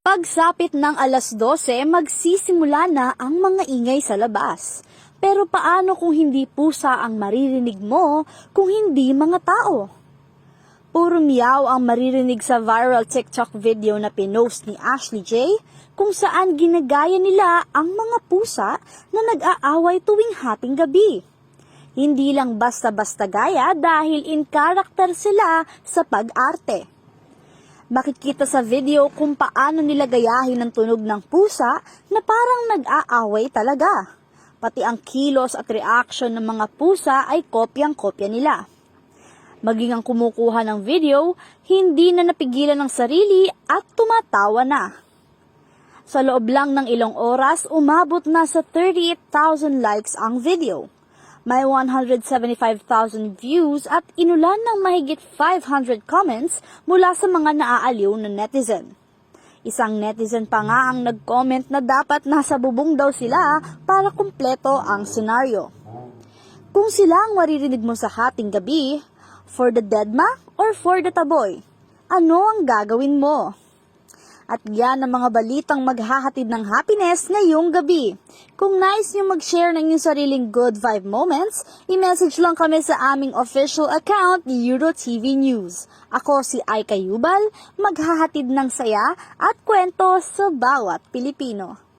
Pagsapit ng alas 12, magsisimula na ang mga ingay sa labas. Pero paano kung hindi pusa ang maririnig mo kung hindi mga tao? Puro meow ang maririnig sa viral TikTok video na pinost ni Ashley J, kung saan ginagaya nila ang mga pusa na nag-aaway tuwing hating gabi. Hindi lang basta-basta gaya dahil in character sila sa pag-arte. Makikita sa video kung paano nila gayahin ang tunog ng pusa na parang nag-aaway talaga. Pati ang kilos at reaction ng mga pusa ay kopyang-kopya nila. Maging ang kumukuha ng video, hindi na napigilan ng sarili at tumatawa na. Sa loob lang ng ilang oras, umabot na sa 38,000 likes ang video. May 175,000 views at inulan ng mahigit 500 comments mula sa mga naaaliw na netizen. Isang netizen pa nga ang nag-comment na dapat nasa bubong daw sila para kumpleto ang senaryo. Kung sila ang maririnig mo sa hating gabi, for the deadma or for the taboy, ano ang gagawin mo? At yan ang mga balitang maghahatid ng happiness ngayong gabi. Kung nais nyo mag-share ng inyong sariling good vibe moments, i-message lang kami sa aming official account ni EuroTV News. Ako si Aika Yubal, maghahatid ng saya at kwento sa bawat Pilipino.